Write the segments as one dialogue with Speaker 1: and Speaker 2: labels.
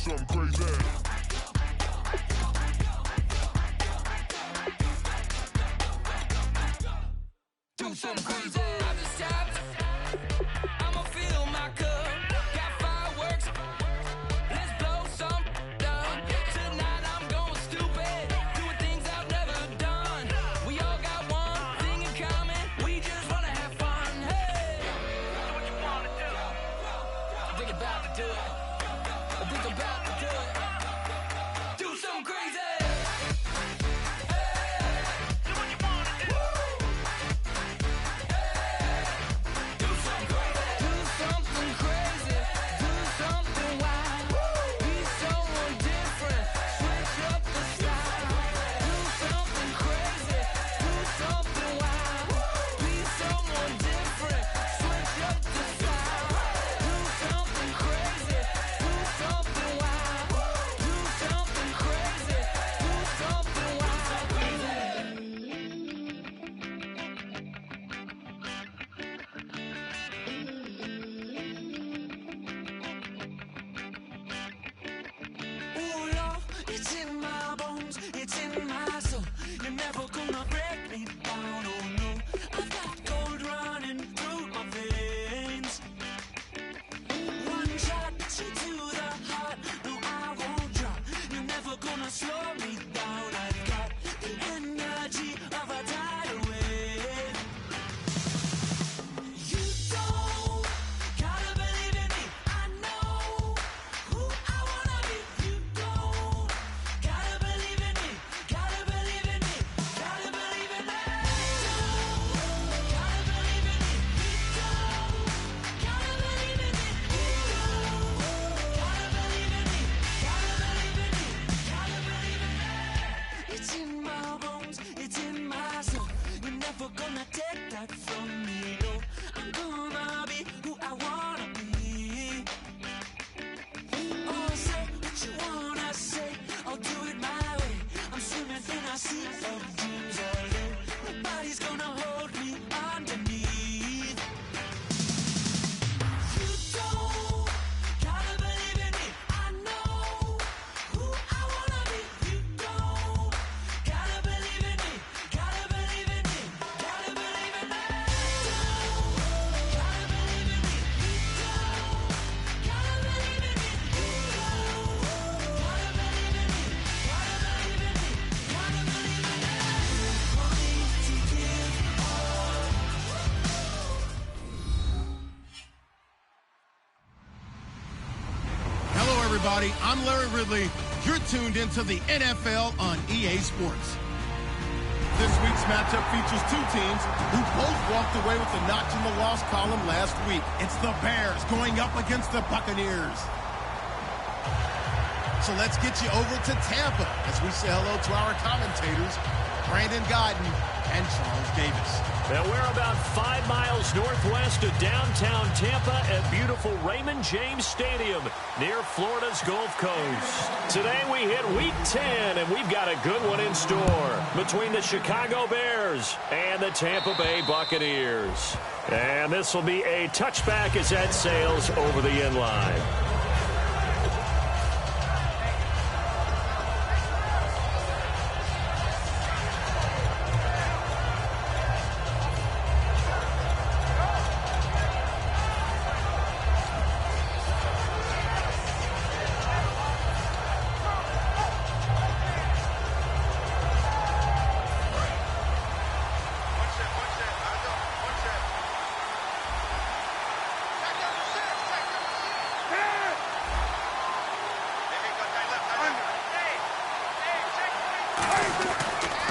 Speaker 1: something crazy.
Speaker 2: Do something crazy. I've just tapped. I'ma fill my cup. Got fireworks. Let's blow some down. Tonight I'm going stupid. Doing things I've never done. We all got one thing in common. We just wanna have fun. Hey, do what you wanna do. I think about to do it. I think about to do it. Do something crazy.
Speaker 3: It's in my bones, it's in my soul. You're never gonna break me down, oh no. I've got gold running through my veins. One shot, straight to the heart. No, I won't drop. You're never gonna slow me down. I've got the energy of a tidal wave. You don't gotta believe in me. I know who I wanna be. You don't gotta believe in me. Gotta believe in me. Gotta believe in me. Gotta believe in me. Gotta believe in me. Gotta believe in me. Gotta believe in me. Gotta believe in me. It's in my bones. It's in my soul. You're never gonna take that from me. No, I'm gonna be who I wanna be. Oh, say what you wanna say. I'll do it my way. I'm swimming in a sea of dreams all day. Nobody's gonna hold me underneath. You don't gotta believe in me. I know who I wanna be. You don't gotta believe in me. Gotta believe in me. Gotta believe in me. Gotta believe in me. Gotta believe in me. Gotta believe in me. Gotta believe in me. Gotta believe in me. Money to give all.
Speaker 4: Hello, everybody. I'm Larry Ridley. You're tuned into the NFL on EA Sports. This week's matchup features two teams who both walked away with a notch in the loss column last week. It's the Bears going up against the Buccaneers. So let's get you over to Tampa as we say hello to our commentators, Brandon Godden and Charles Davis.
Speaker 5: Now, we're about 5 miles northwest of downtown Tampa at beautiful Raymond James Stadium near Florida's Gulf Coast. Today we hit Week 10, and we've got a good one in store between the Chicago Bears and the Tampa Bay Buccaneers. And this will be a touchback as that sails over the end line.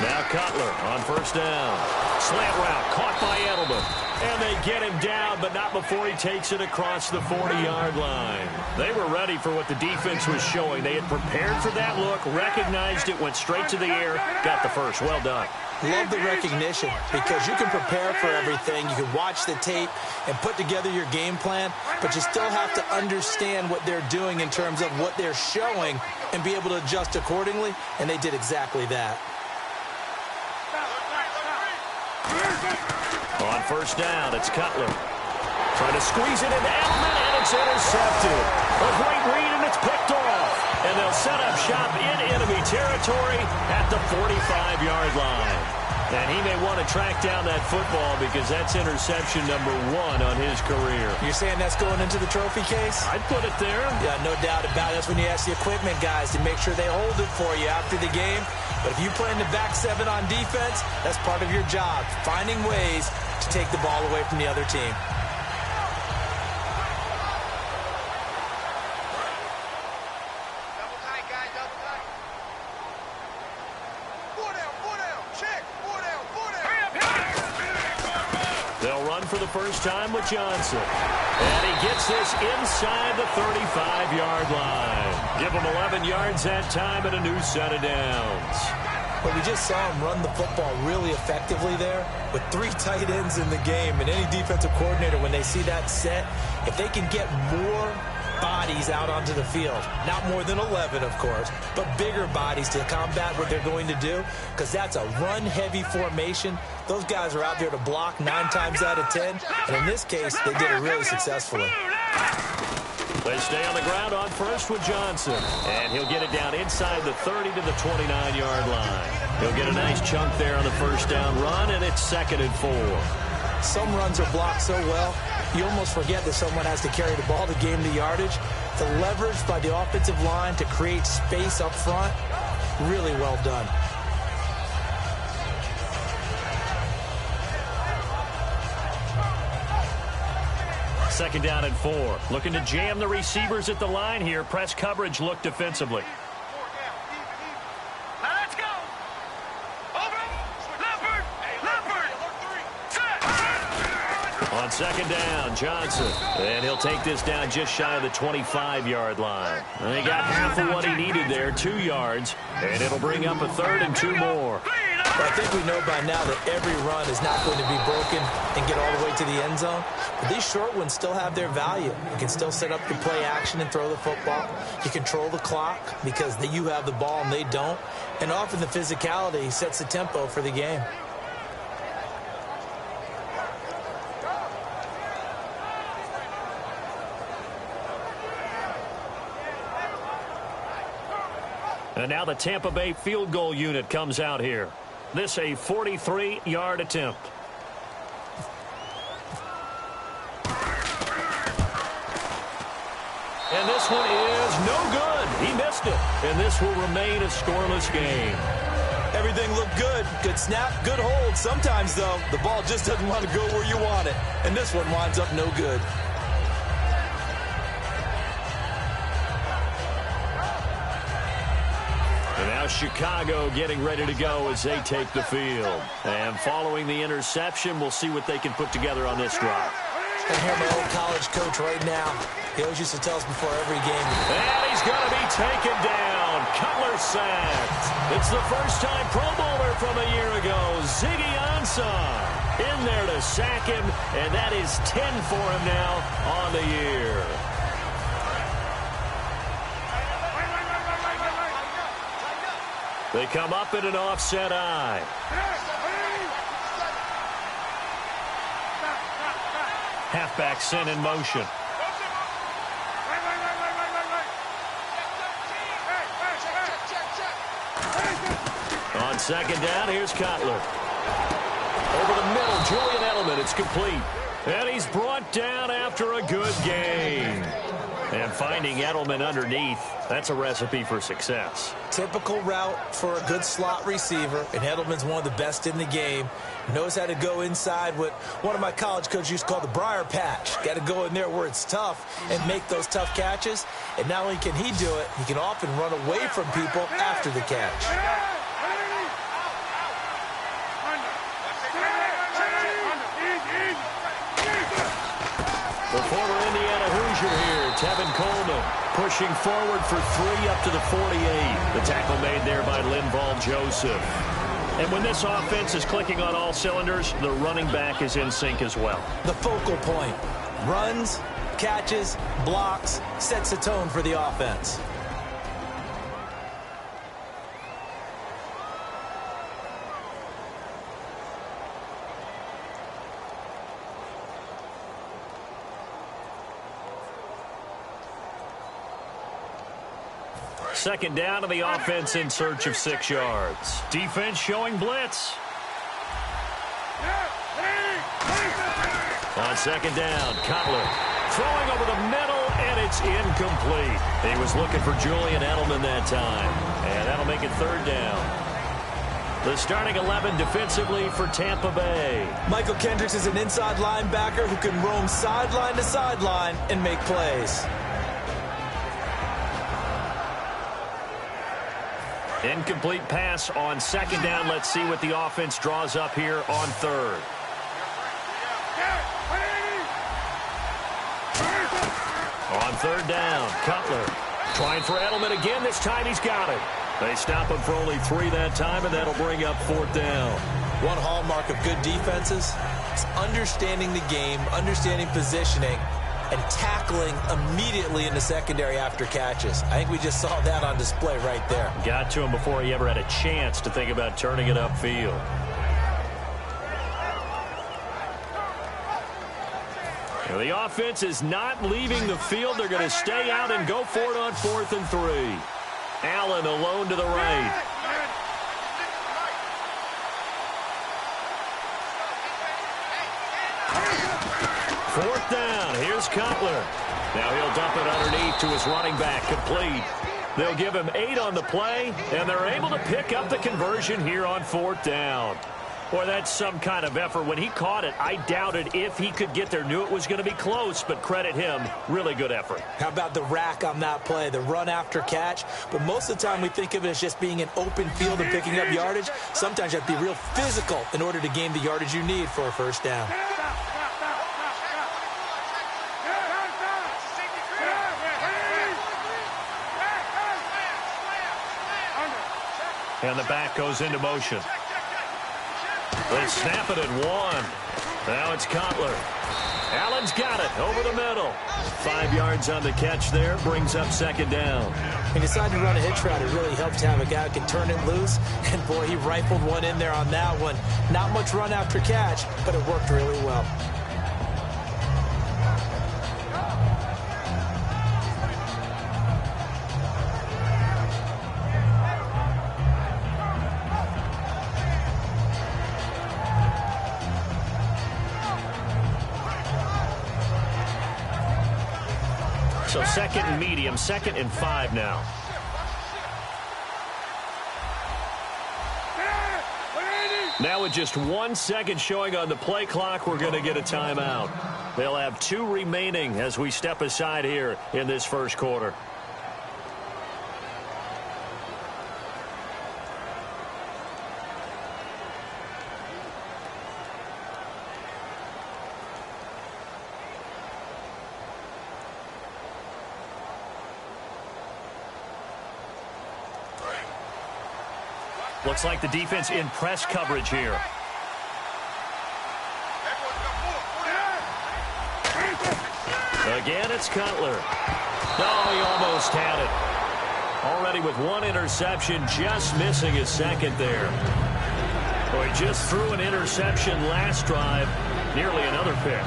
Speaker 5: Now Cutler on first down. Slant route caught by Edelman. And they get him down, but not before he takes it across the 40-yard line. They were ready for what the defense was showing. They had prepared for that look, recognized it, went straight to the air, got the first. Well done.
Speaker 6: Love the recognition because you can prepare for everything. You can watch the tape and put together your game plan, but you still have to understand what they're doing in terms of what they're showing and be able to adjust accordingly, and they did exactly that.
Speaker 5: On first down, it's Cutler. Trying to squeeze it into Edelman, and it's intercepted. A great read, and it's picked off. territory at the 45-yard line. And he may want to track down that football because that's interception number 1 on his career. You're saying that's going into the trophy case? I'd put it there. Yeah, no doubt about it. That's when you ask the equipment guys to make sure they hold it for you after the game. But if you play in the back 7 on defense, that's part of your job, finding ways to take the ball away from the other team. For the first time with Johnson. And he gets this inside the 35-yard line. Give him 11 yards that time and a new set of downs. But we just saw him run the football really effectively there with 3 tight ends in the game. And any defensive coordinator, when they see that set, if they can get more bodies out onto the field, not more than 11, of course, but bigger bodies to combat what they're going to do, because that's a run-heavy formation. Those guys are out there to block 9 times out of 10, and in this case, they did it really successfully. They stay on the ground on first with Johnson, and he'll get it down inside the 30 to the 29-yard line. He'll get a nice chunk there on the first down run, and it's 2nd and 4. Some runs are blocked so well, you almost forget that someone has to carry the ball to gain the yardage. The leverage by the offensive line to create space up front, really well done. Second down and 4. Looking to jam the receivers at the line here. Press coverage look defensively.
Speaker 1: Let's go. Over. Leopard. Set.
Speaker 5: On second down, Johnson. And he'll take this down just shy of the 25-yard line. And he got half of what he needed there, 2 yards. And it'll bring up a 3rd and 2 more. Well, I think we know by now that every run is not going to be broken and get all the way to the end zone. But these short ones still have their value. You can still set up your play action and throw the football. You control the clock because you have the ball and they don't. And often the physicality sets the tempo for the game. And now the Tampa Bay field goal unit comes out here. This a 43-yard attempt. And this one is no good. He missed it. And this will remain a scoreless game. Everything looked good. Good snap, good hold. Sometimes, though, the ball just doesn't want to go where you want it. And this one winds up no good. And now Chicago getting ready to go as they take the field. And following the interception, we'll see what they can put together on this drive. I hear my old college coach right now. He always used to tell us before every game. And he's going to be taken down. Cutler sacked. It's the first time Pro Bowler from a year ago, Ziggy Ansah, in there to sack him. And that is 10 for him now on the year. They come up in an offset eye. Halfback sent in motion. On second down, here's Cutler. Over the middle, Julian Edelman. It's complete. And he's brought down after a good game. And finding Edelman underneath, that's a recipe for success. Typical route for a good slot receiver, and Edelman's one of the best in the game. Knows how to go inside what one of my college coaches used to call the briar patch. Got to go in there where it's tough and make those tough catches. And not only can he do it, he can often run away from people after the catch. The former Indiana Hoosier here, Tevin Coleman, pushing forward for 3 up to the 48. The tackle made there by Linval Joseph. And when this offense is clicking on all cylinders, the running back is in sync as well. The focal point. Runs, catches, blocks, sets the tone for the offense. Second down to the offense in search of 6 yards. Defense showing blitz. On second down, Cutler throwing over the middle, and it's incomplete. He was looking for Julian Edelman that time, and that'll make it third down. The starting 11 defensively for Tampa Bay.
Speaker 6: Michael Kendricks is an inside linebacker who can roam sideline to sideline and make plays.
Speaker 5: Incomplete pass on second down. Let's see what the offense draws up here on third. On third down, Cutler trying for Edelman again. This time he's got it. They stop him for only 3 that time, and that'll bring up fourth down.
Speaker 6: One hallmark of good defenses is understanding the game, understanding positioning, and tackling immediately in the secondary after catches. I think we just saw that on display right there.
Speaker 5: Got to him before he ever had a chance to think about turning it upfield. And the offense is not leaving the field. They're going to stay out and go for it on 4th and 3. Allen alone to the right. Fourth down. Here's Cutler. Now he'll dump it underneath to his running back. Complete. They'll give him 8 on the play, and they're able to pick up the conversion here on 4th down. Boy, that's some kind of effort. When he caught it, I doubted if he could get there. Knew it was going to be close, but credit him. Really good effort.
Speaker 6: How about the rack on that play, the run after catch? But most of the time we think of it as just being an open field and picking up yardage. Sometimes you have to be real physical in order to gain the yardage you need for a first down.
Speaker 5: And the back goes into motion. They snap it at 1. Now it's Cutler. Allen's got it over the middle. 5 yards on the catch there. Brings up second down.
Speaker 6: He decided to run a hitch route. It really helps to have a guy who can turn it loose. And, boy, he rifled one in there on that one. Not much run after catch, but it worked really well.
Speaker 5: So second and medium, 2nd and 5 now. Now with just 1 second showing on the play clock, we're going to get a timeout. They'll have 2 remaining as we step aside here in this first quarter. Looks like the defense in press coverage here. Again, it's Cutler. No, he almost had it. Already with 1 interception, just missing his second there. Boy, he just threw an interception last drive, nearly another pick.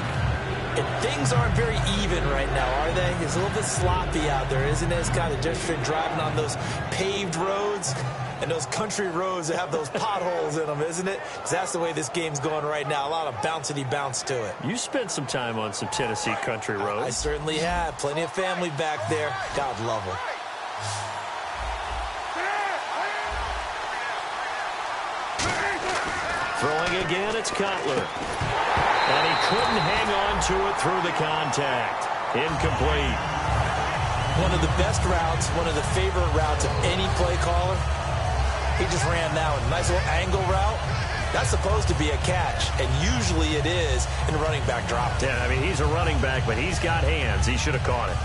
Speaker 6: And things aren't very even right now, are they? It's a little bit sloppy out there, isn't it? It's kind of just been driving on those paved roads and those country roads that have those potholes in them, isn't it? Because that's the way this game's going right now. A lot of bouncy bounce to it.
Speaker 5: You spent some time on some Tennessee country roads.
Speaker 6: I certainly have. Plenty of family back there. God love them.
Speaker 5: Throwing again, it's Cutler. And he couldn't hang on to it through the contact. Incomplete.
Speaker 6: One of the best routes, one of the favorite routes of any play caller. He just ran that one. Nice little angle route. That's supposed to be a catch, and usually it is in a running back drop.
Speaker 5: Yeah, I mean, he's a running back, but he's got hands. He should have caught it.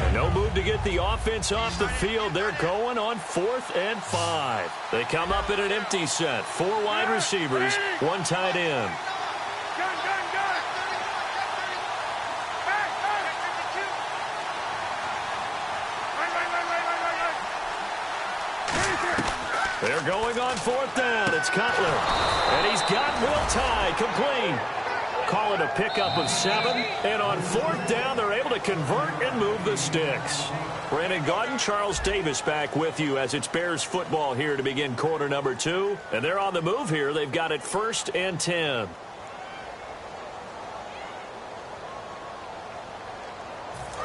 Speaker 5: And no move to get the offense off the field. They're going on 4th and 5. They come up in an empty set. 4 wide receivers, 1 tight end. They're going on 4th down. It's Cutler. And he's got Will Tye complete. call it a pickup of 7. And on 4th down, they're able to convert and move the sticks. Brandon Gaudin, Charles Davis back with you as it's Bears football here to begin quarter number 2. And they're on the move here. They've got it 1st and 10.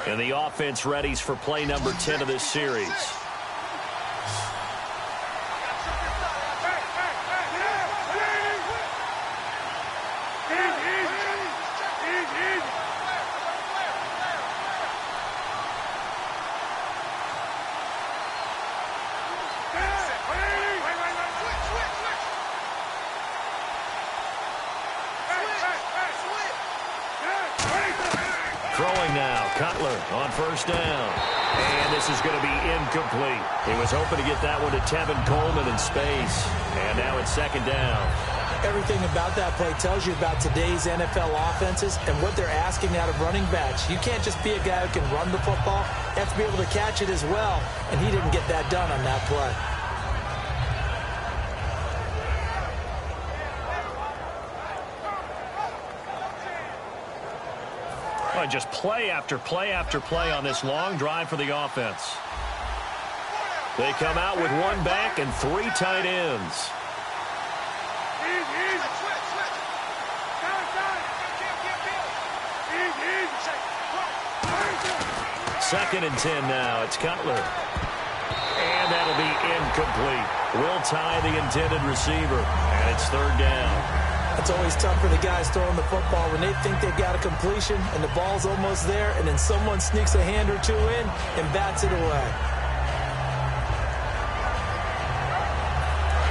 Speaker 5: And the offense readies for play number 10 of this series. Throwing now, Cutler on 1st down. And this is going to be incomplete. He was hoping to get that one to Tevin Coleman in space. And now it's 2nd down.
Speaker 6: Everything about that play tells you about today's NFL offenses and what they're asking out of running backs. You can't just be a guy who can run the football. You have to be able to catch it as well. And he didn't get that done on that play.
Speaker 5: And just play after play after play on this long drive for the offense. They come out with 1 back and 3 tight ends. 2nd and 10 now. It's Cutler. And that'll be incomplete. Will tie the intended receiver. And it's 3rd down.
Speaker 6: It's always tough for the guys throwing the football when they think they've got a completion and the ball's almost there, and then someone sneaks a hand or 2 in and bats it away.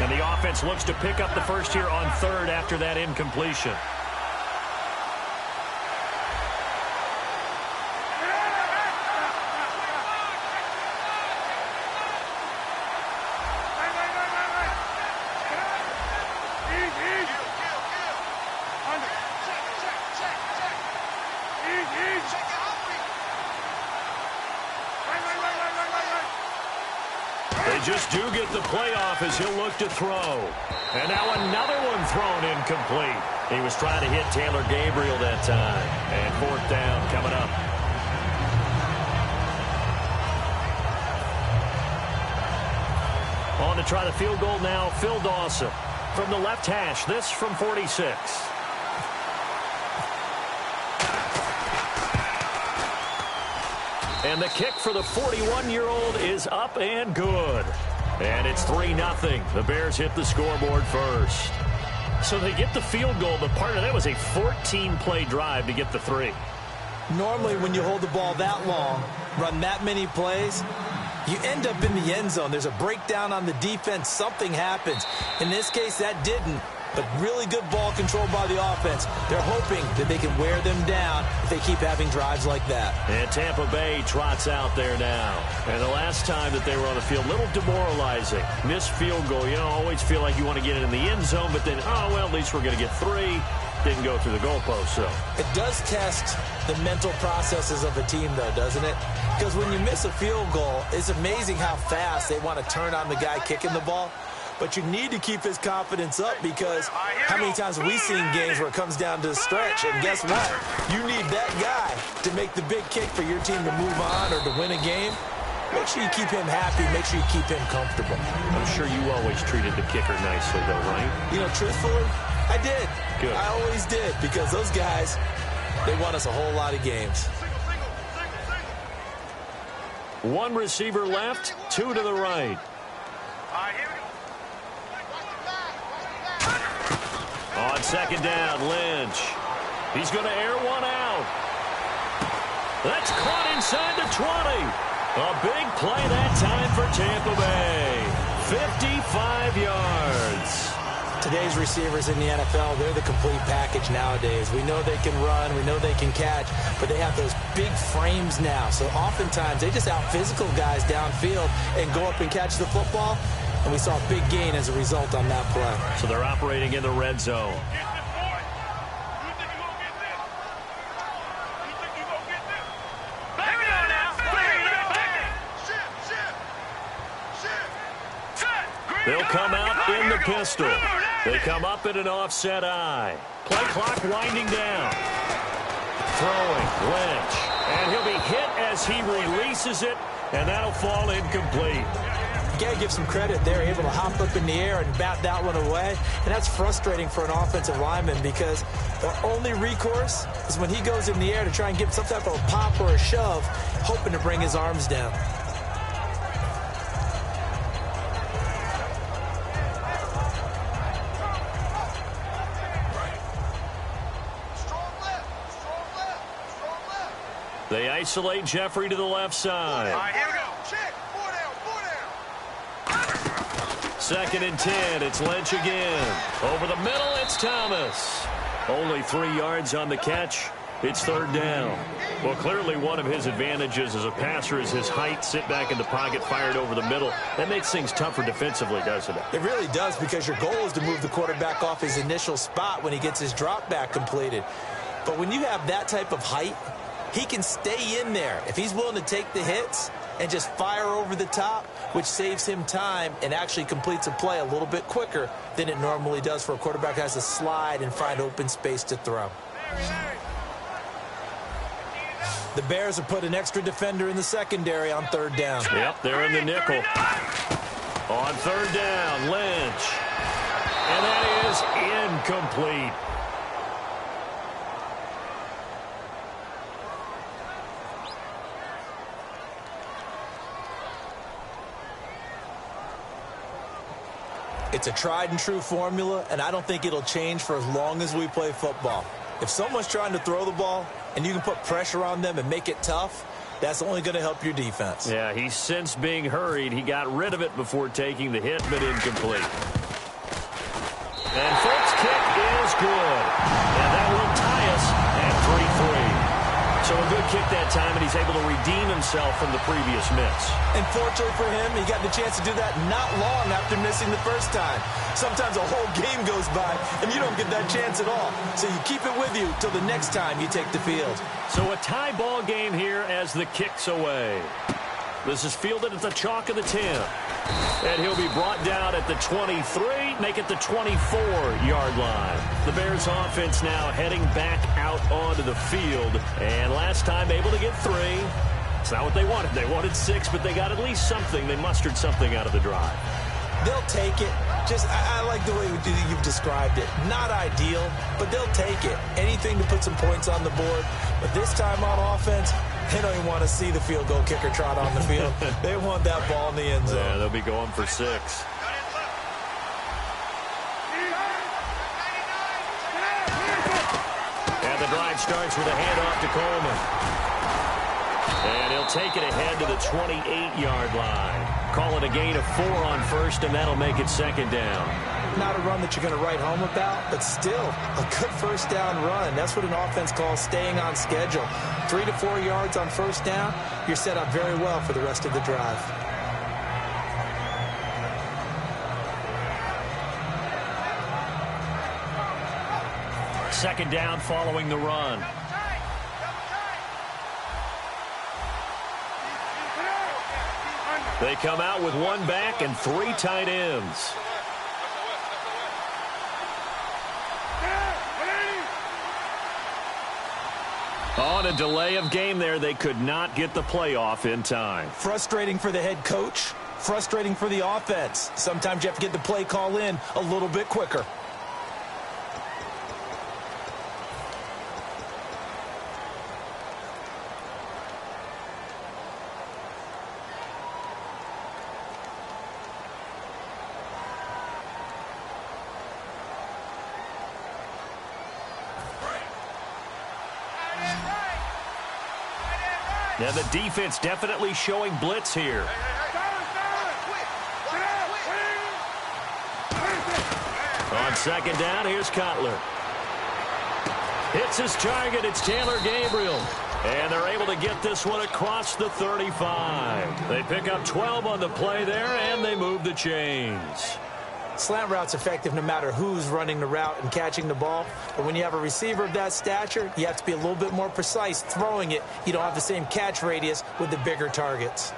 Speaker 5: And the offense looks to pick up the first here on 3rd after that incompletion. Just do get the playoff as he'll look to throw. And now another one thrown incomplete. He was trying to hit Taylor Gabriel that time. And 4th down coming up. On to try the field goal now, Phil Dawson. From the left hash, this from 46. And the kick for the 41-year-old is up and good. And it's 3-0. The Bears hit the scoreboard first. So they get the field goal, but part of that was a 14-play drive to get the 3.
Speaker 6: Normally, when you hold the ball that long, run that many plays, you end up in the end zone. There's a breakdown on the defense. Something happens. In this case, that didn't. But really good ball control by the offense. They're hoping that they can wear them down if they keep having drives like that.
Speaker 5: And Tampa Bay trots out there now. And the last time that they were on the field, a little demoralizing. Missed field goal. You know, always feel like you want to get it in the end zone, but then, oh, well, at least we're going to get 3. Didn't go through the goalpost, so.
Speaker 6: It does test the mental processes of a team, though, doesn't it? Because when you miss a field goal, it's amazing how fast they want to turn on the guy kicking the ball. But you need to keep his confidence up because how many times have we seen games where it comes down to the stretch? And guess what? You need that guy to make the big kick for your team to move on or to win a game. Make sure you keep him happy. Make sure you keep him comfortable.
Speaker 5: I'm sure you always treated the kicker nicely, though, right?
Speaker 6: You know, truthfully, I did.
Speaker 5: Good.
Speaker 6: I always did because those guys, they won us a whole lot of games.
Speaker 5: 1 receiver left, 2 to the right. On 2nd down, Lynch. He's going to air one out. That's caught inside the 20. A big play that time for Tampa Bay. 55 yards.
Speaker 6: Today's receivers in the NFL, they're the complete package nowadays. We know they can run, we know they can catch, but they have those big frames now. So oftentimes they just out-physical guys downfield and go up and catch the football. And we saw a big gain as a result on that play.
Speaker 5: So they're operating in the red zone. They'll come out in the pistol. They come up in an offset eye. Play clock winding down. Throwing, Lynch. And he'll be hit as he releases it, and that'll fall incomplete.
Speaker 6: You got to give some credit. They're able to hop up in the air and bat that one away. And that's frustrating for an offensive lineman because the only recourse is when he goes in the air to try and get some type of a pop or a shove, hoping to bring his arms down.
Speaker 5: They isolate Jeffrey to the left side.
Speaker 1: All right, here we go. Check. 4 down.
Speaker 5: 2nd and 10. It's Lynch again. Over the middle, it's Thomas. Only 3 yards on the catch. It's 3rd down. Well, clearly one of his advantages as a passer is his height. Sit back in the pocket, fired over the middle. That makes things tougher defensively, doesn't it?
Speaker 6: It really does, because your goal is to move the quarterback off his initial spot when he gets his drop back completed. But when you have that type of height, he can stay in there if he's willing to take the hits and just fire over the top, which saves him time and actually completes a play a little bit quicker than it normally does for a quarterback who has to slide and find open space to throw. The Bears have put an extra defender in the secondary on 3rd down.
Speaker 5: Yep, they're in the nickel. On 3rd down, Lynch. And that is incomplete.
Speaker 6: It's a tried and true formula, and I don't think it'll change for as long as we play football. If someone's trying to throw the ball and you can put pressure on them and make it tough, that's only going to help your defense.
Speaker 5: Yeah, he's sensed being hurried. He got rid of it before taking the hit, but incomplete. And Folk's kick is good. And that will tie us at 3-3. So a good kick that time, and he's able to redeem himself from the previous miss.
Speaker 6: And fortunately for him, he got the chance to do that not long after missing the first time. Sometimes a whole game goes by, and you don't get that chance at all. So you keep it with you till the next time you take the field.
Speaker 5: So a tie ball game here as the kick's away. This is fielded at the chalk of the 10. And he'll be brought down at the 23, make it the 24-yard line. The Bears offense now heading back out onto the field. And last time able to get 3. It's not what they wanted. They wanted 6, but they got at least something. They mustered something out of the drive.
Speaker 6: They'll take it. I like the way you've described it. Not ideal, but they'll take it. Anything to put some points on the board. But this time on offense, they don't even want to see the field goal kicker trot on the field. They want that ball in the end zone.
Speaker 5: Yeah, they'll be going for 6. And the drive starts with a handoff to Coleman. And he'll take it ahead to the 28-yard line. Call it a gain of 4 on 1st, and that'll make it 2nd down.
Speaker 6: Not a run that you're going to write home about, but still a good 1st down run. That's what an offense calls staying on schedule. 3 to 4 yards on 1st down, you're set up very well for the rest of the drive.
Speaker 5: Second down following the run. They come out with 1 back and 3 tight ends. On a delay of game there, they could not get the playoff in time.
Speaker 6: Frustrating for the head coach, frustrating for the offense. Sometimes you have to get the play call in a little bit quicker.
Speaker 5: Now the defense definitely showing blitz here. On 2nd down, here's Cutler. Hits his target, it's Taylor Gabriel. And they're able to get this one across the 35. They pick up 12 on the play there, and they move the chains.
Speaker 6: Slant route's effective no matter who's running the route and catching the ball. But when you have a receiver of that stature, you have to be a little bit more precise throwing it. You don't have the same catch radius with the bigger targets.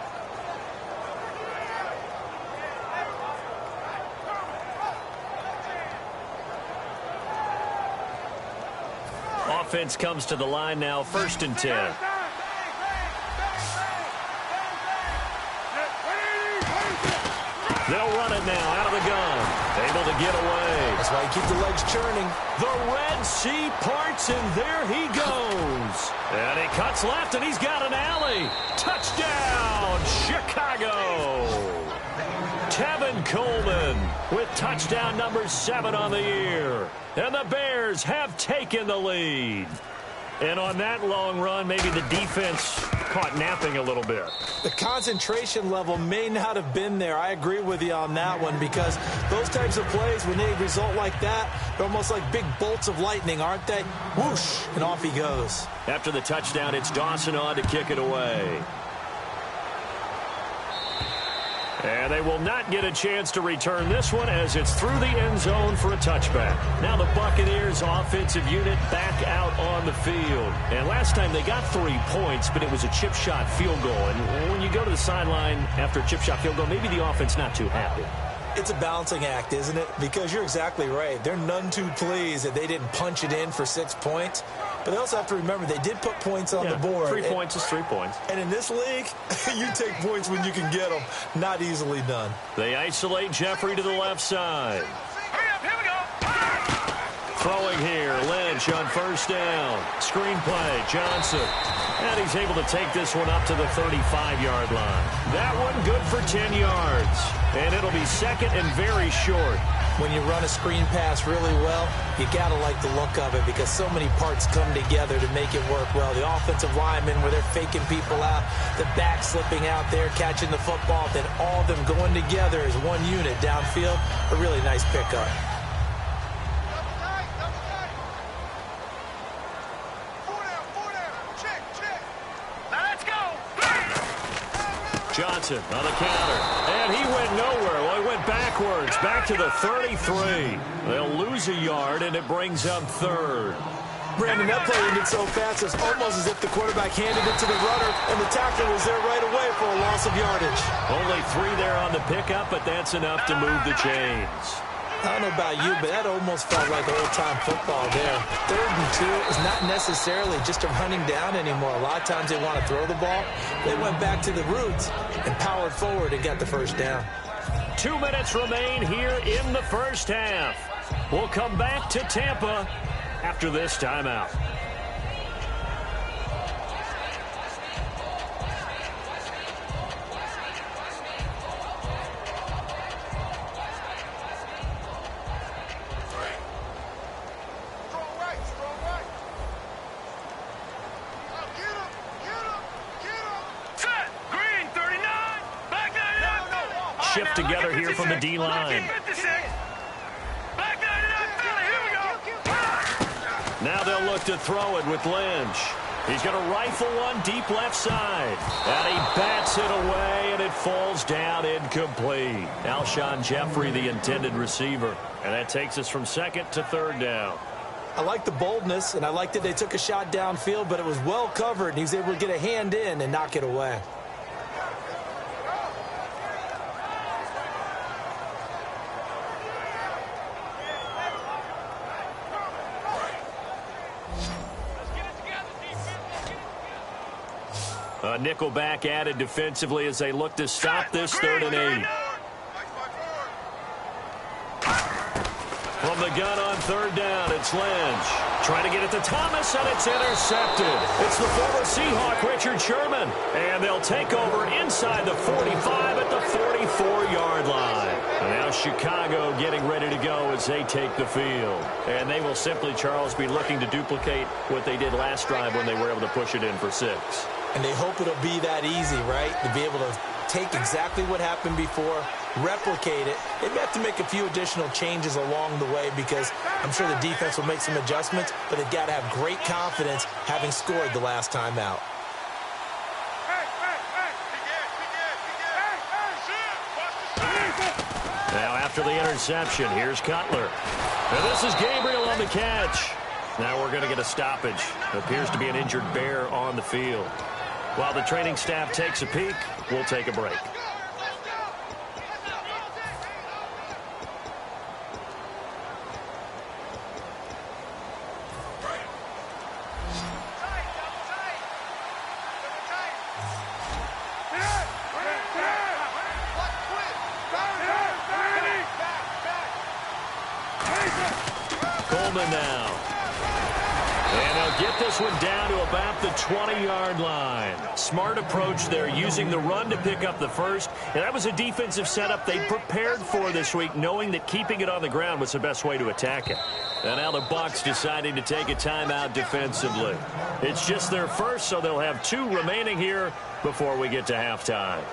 Speaker 5: offense comes to the line now, 1st and 10. They'll run it now out of the gun. Able to get away.
Speaker 6: That's why you keep the legs churning.
Speaker 5: The Red Sea parts, and there he goes. And he cuts left, and he's got an alley. Touchdown, Chicago. Tevin Coleman with touchdown number 7 on the year. And the Bears have taken the lead. And on that long run, maybe the defense caught napping a little bit.
Speaker 6: The concentration level may not have been there. I agree with you on that one, because those types of plays, when they result like that, they're almost like big bolts of lightning, aren't they? Whoosh, and off he goes.
Speaker 5: After the touchdown, it's Dawson on to kick it away. And they will not get a chance to return this one as it's through the end zone for a touchback. Now the Buccaneers offensive unit back out on the field. And last time they got 3 points, but it was a chip shot field goal. And when you go to the sideline after a chip shot field goal, maybe the offense not too happy.
Speaker 6: It's a balancing act, isn't it? Because you're exactly right. They're none too pleased that they didn't punch it in for 6 points. But they also have to remember they did put points on the board.
Speaker 5: 3 points is 3 points.
Speaker 6: And in this league, you take points when you can get them. Not easily done.
Speaker 5: They isolate Jeffrey to the left side.
Speaker 1: Hurry up, here we go.
Speaker 5: Throwing here, Lynch on 1st down. Screen play, Johnson. And he's able to take this one up to the 35-yard line. That one good for 10 yards. And it'll be 2nd and very short.
Speaker 6: When you run a screen pass really well, you got to like the look of it, because so many parts come together to make it work well. The offensive linemen, where they're faking people out, the back slipping out there, catching the football, then all of them going together as one unit downfield. A really nice pickup.
Speaker 5: Johnson on the counter, and he went nowhere. Well, he went backwards, back to the 33. They'll lose a yard, and it brings up 3rd.
Speaker 6: Brandon, that play ended so fast, it's almost as if the quarterback handed it to the runner, and the tackler was there right away for a loss of yardage.
Speaker 5: Only 3 there on the pickup, but that's enough to move the chains.
Speaker 6: I don't know about you, but that almost felt like old-time football there. 3rd and 2 is not necessarily just a running down anymore. A lot of times they want to throw the ball. They went back to the roots and powered forward and got the 1st down.
Speaker 5: 2 minutes remain here in the 1st half. We'll come back to Tampa after this timeout. Shift together here from the D-line. Now they'll look to throw it with Lynch. He's going to rifle one deep left side. And he bats it away, and it falls down incomplete. Alshon Jeffrey, the intended receiver. And that takes us from 2nd to 3rd down.
Speaker 6: I like the boldness, and I like that they took a shot downfield, but it was well covered, and he was able to get a hand in and knock it away.
Speaker 5: Nickelback added defensively as they look to stop this 3rd and 8. From the gun on 3rd down, it's Lynch. Trying to get it to Thomas, and it's intercepted. It's the former Seahawk, Richard Sherman. And they'll take over inside the 45 at the 44-yard line. And now Chicago getting ready to go as they take the field. And they will simply, Charles, be looking to duplicate what they did last drive when they were able to push it in for 6.
Speaker 6: And they hope it'll be that easy, right? To be able to take exactly what happened before, replicate it. They may have to make a few additional changes along the way, because I'm sure the defense will make some adjustments, but they've got to have great confidence having scored the last time out.
Speaker 5: Now after the interception, here's Cutler. And this is Gabriel on the catch. Now we're going to get a stoppage. It appears to be an injured Bear on the field. While the training staff takes a peek, we'll take a break. this one down to about the 20-yard line. Smart approach there, using the run to pick up the first. And that was a defensive setup they prepared for this week, knowing that keeping it on the ground was the best way to attack it. And now the Bucs deciding to take a timeout defensively. It's just their first, so they'll have 2 remaining here before we get to halftime.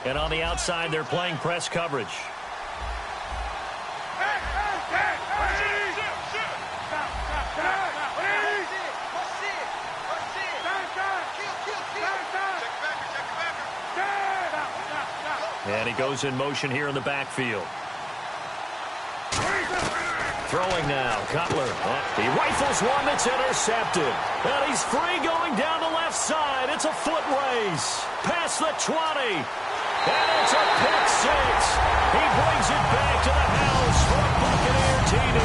Speaker 5: And on the outside, they're playing press coverage. And he goes in motion here in the backfield. Throwing now, Cutler. He rifles one that's intercepted. And he's free going down the left side. It's a foot race. Past the 20. And it's a pick 6. He brings it back to the house for a Buccaneer TD.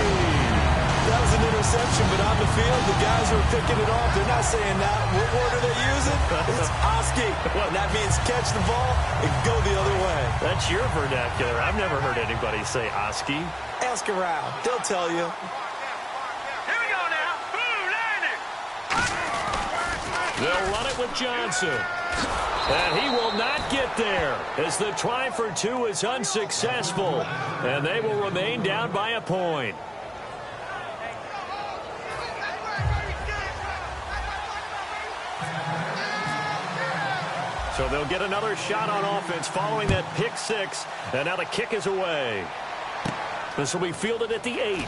Speaker 6: That was an interception, but on the field, the guys who are picking it off, they're not saying that. What word are they using? It's Oski. And that means catch the ball and go the other way.
Speaker 5: That's your vernacular. I've never heard anybody say Oski.
Speaker 6: Ask around. They'll tell you.
Speaker 1: Here we go now. Ooh, landing.
Speaker 5: They'll run it with Johnson. And he will not get there as the try for 2 is unsuccessful. And they will remain down by a point. So they'll get another shot on offense following that pick 6. And now the kick is away. This will be fielded at the 8.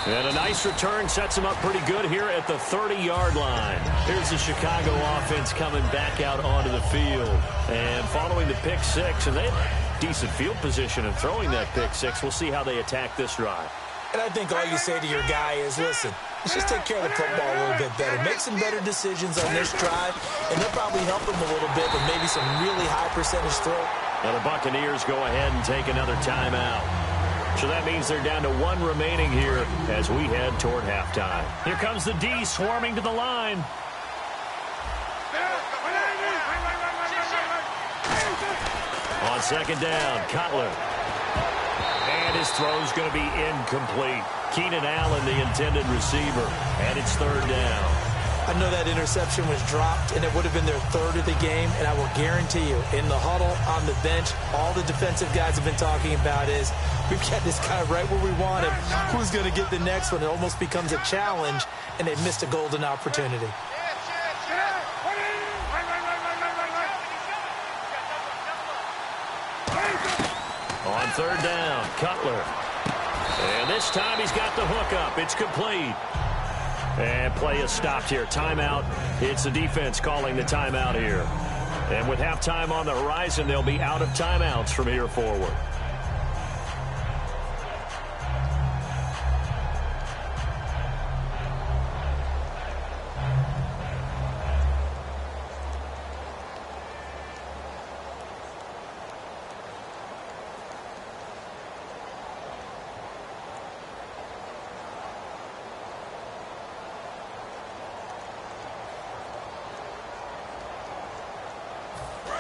Speaker 5: And a nice return sets him up pretty good here at the 30-yard line. Here's the Chicago offense coming back out onto the field. And following the pick 6, and they have decent field position and throwing that pick 6. We'll see how they attack this drive.
Speaker 6: And I think all you say to your guy is, listen, let's just take care of the football a little bit better. Make some better decisions on this drive, and they'll probably help him a little bit with maybe some really high percentage throw.
Speaker 5: Now the Buccaneers go ahead and take another timeout. So that means they're down to 1 remaining here as we head toward halftime. Here comes the D swarming to the line. On second down, Cutler. And his throw's going to be incomplete. Keenan Allen, the intended receiver. And it's 3rd down.
Speaker 6: I know that interception was dropped, and it would have been their 3rd of the game, and I will guarantee you, in the huddle, on the bench, all the defensive guys have been talking about is, we've got this guy right where we want him. Who's going to get the next one? It almost becomes a challenge, and they've missed a golden opportunity.
Speaker 5: On 3rd down, Cutler. And this time he's got the hook up. It's complete. And play is stopped here. Timeout. It's the defense calling the timeout here. And with halftime on the horizon, they'll be out of timeouts from here forward.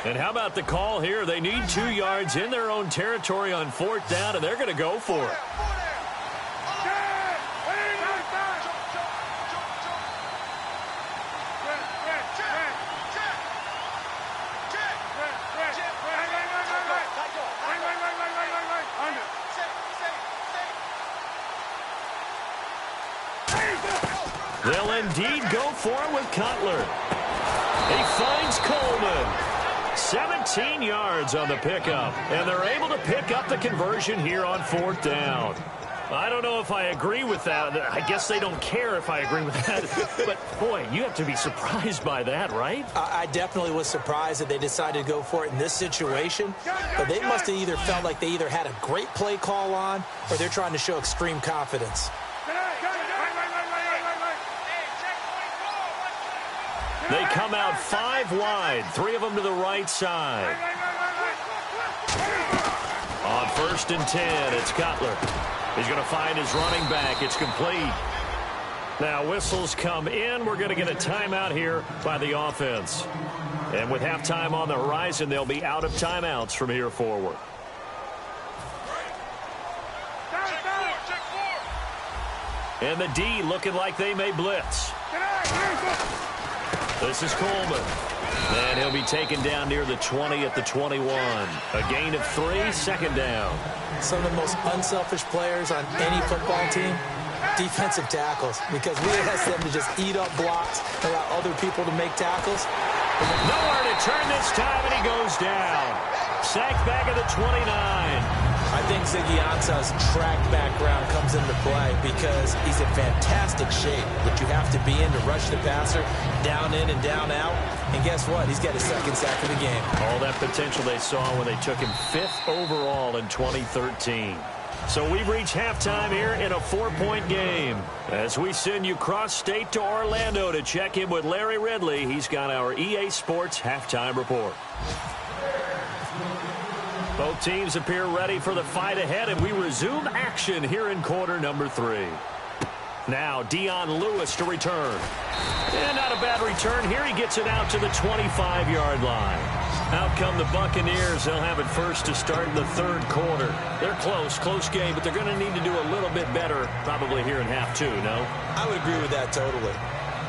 Speaker 5: And how about the call here? They need 2 yards in their own territory on 4th down, and they're going to go for it. They'll indeed go for it with Cutler. He finds Coleman. 17 yards on the pickup, and they're able to pick up the conversion here on 4th down. I don't know if I agree with that. I guess they don't care if I agree with that. But, boy, you have to be surprised by that, right?
Speaker 6: I definitely was surprised that they decided to go for it in this situation. But they must have either felt like they either had a great play call on or they're trying to show extreme confidence.
Speaker 5: They come out 5 wide, 3 of them to the right side. On 1st and 10, it's Cutler. He's going to find his running back. It's complete. Now whistles come in. We're going to get a timeout here by the offense. And with halftime on the horizon, they'll be out of timeouts from here forward. And the D looking like they may blitz. This is Coleman. And he'll be taken down near the 20 at the 21. A gain of 3, 2nd down.
Speaker 6: Some of the most unselfish players on any football team, defensive tackles, because we ask them to just eat up blocks, allow other people to make tackles.
Speaker 5: Nowhere to turn this time, and he goes down. Sacked back at the 29.
Speaker 6: I think Ziggy Ansah's track background comes into play because he's in fantastic shape that you have to be in to rush the passer, down in and down out. And guess what? He's got his 2nd sack of the game.
Speaker 5: All that potential they saw when they took him 5th overall in 2013. So we've reached halftime here in a 4-point game. As we send you cross-state to Orlando to check in with Larry Ridley, he's got our EA Sports halftime report. Both teams appear ready for the fight ahead, and we resume action here in quarter number 3. Now Dion Lewis to return. And not a bad return here. He gets it out to the 25-yard line. Out come the Buccaneers. They'll have it first to start in the 3rd quarter. They're close game, but they're going to need to do a little bit better probably here in half 2, no?
Speaker 6: I would agree with that totally.